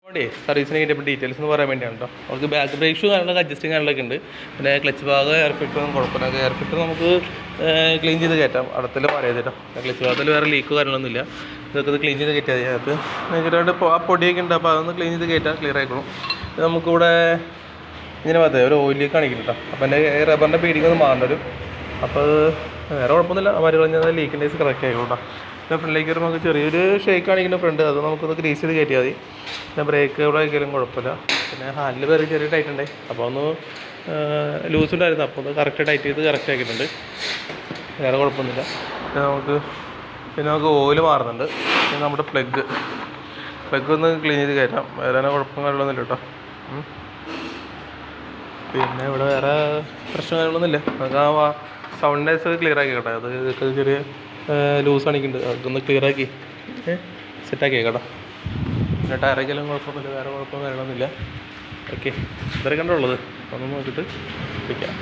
സർവീസിനെ കിട്ടിയപ്പോൾ ഡീറ്റെയിൽസ് എന്ന് പറയാൻ വേണ്ടിയാണ് കേട്ടോ. നമുക്ക് ബാക്ക് ബ്രേക്ക് ഷൂ കാര്യങ്ങളൊക്കെ അഡ്ജസ്റ്റിംഗ് കാര്യങ്ങളൊക്കെ ഉണ്ട്. പിന്നെ ക്ലച്ച് ഭാഗം എയർ ഫിൽറ്ററൊന്നും കുഴപ്പമില്ല. എയർ ഫിൽറ്റർ നമുക്ക് ക്ലീൻ ചെയ്ത് കയറ്റാം. അടുത്തിൽ പറയാം കേട്ടോ. ക്ലച്ച് ഭാഗത്തിൽ വേറെ ലീക്കോ കാര്യങ്ങളൊന്നുമില്ല. ഇതൊക്കെ ഇത് ക്ലീൻ ചെയ്ത് കയറ്റിയാൽ മതി. അതിനകത്ത് ഭയങ്കരമായിട്ട് ആ പൊടിയൊക്കെ ഉണ്ട്. അപ്പോൾ അതൊന്ന് ക്ലീൻ ചെയ്ത് കയറ്റാം, ക്ലിയർ ആയിക്കോളും. നമുക്കിവിടെ ഇങ്ങനെ ഭാഗത്ത് ഒരു ഓയിൽ ലീക്ക് കാണിക്കുന്നു കേട്ടോ. അപ്പോൾ എൻ്റെ റബ്ബറിൻ്റെ പീഡിങ് ഒന്ന് മാറേണ്ടി വരും. അപ്പോൾ വേറെ കുഴപ്പമൊന്നുമില്ല. മാറി കളഞ്ഞാൽ ലീക്കിൻ്റെ കറക്റ്റ് ആയിക്കോളൂ കേട്ടോ. പിന്നെ ഫ്രണ്ടിലേക്ക് വരുമ്പോൾ നമുക്ക് ചെറിയൊരു ഷേക്ക് കാണിക്കുന്ന ഫ്രണ്ട്, അത് നമുക്കൊന്ന് ഗ്രീസ് ചെയ്ത് കയറ്റിയാൽ മതി. പിന്നെ ബ്രേക്ക് ഇവിടെ ആക്കിയാലും കുഴപ്പമില്ല. പിന്നെ ഹാൻഡിൽ വേറെ ചെറിയ ടൈറ്റ് ഉണ്ടായി, അപ്പോൾ ഒന്ന് ലൂസ് ഉണ്ടായിരുന്നു. അപ്പോൾ ഒന്ന് കറക്റ്റ് ടൈറ്റ് ചെയ്ത് കറക്റ്റ് ആക്കിയിട്ടുണ്ട്. വേറെ കുഴപ്പമൊന്നുമില്ല. പിന്നെ നമുക്ക് ഓയിൽ മാറുന്നുണ്ട്. പിന്നെ നമ്മുടെ പ്ലഗ് ഒന്ന് ക്ലീൻ ചെയ്ത് കയറ്റാം. വേറെ കുഴപ്പം കാര്യങ്ങളൊന്നുമില്ല കേട്ടോ. പിന്നെ ഇവിടെ വേറെ പ്രശ്നം കാര്യങ്ങളൊന്നുമില്ല. നമുക്ക് ആ സൗണ്ട്നെസ് ക്ലിയർ ആക്കി കേട്ടോ. അത് ചെറിയ ലൂസ് കാണിക്കുന്നുണ്ട്, അതൊന്ന് ക്ലിയർ ആക്കി സെറ്റാക്കി കേട്ടോ. പിന്നെ ടയറൊക്കെല്ലാം കുഴപ്പമൊന്നുമില്ല, വേറെ കുഴപ്പവും കാര്യങ്ങളൊന്നുമില്ല. ഓക്കെ, ഇത്രയൊക്കെ ഉള്ളത്. അതൊന്ന് നോക്കിയിട്ട് വയ്ക്കാം.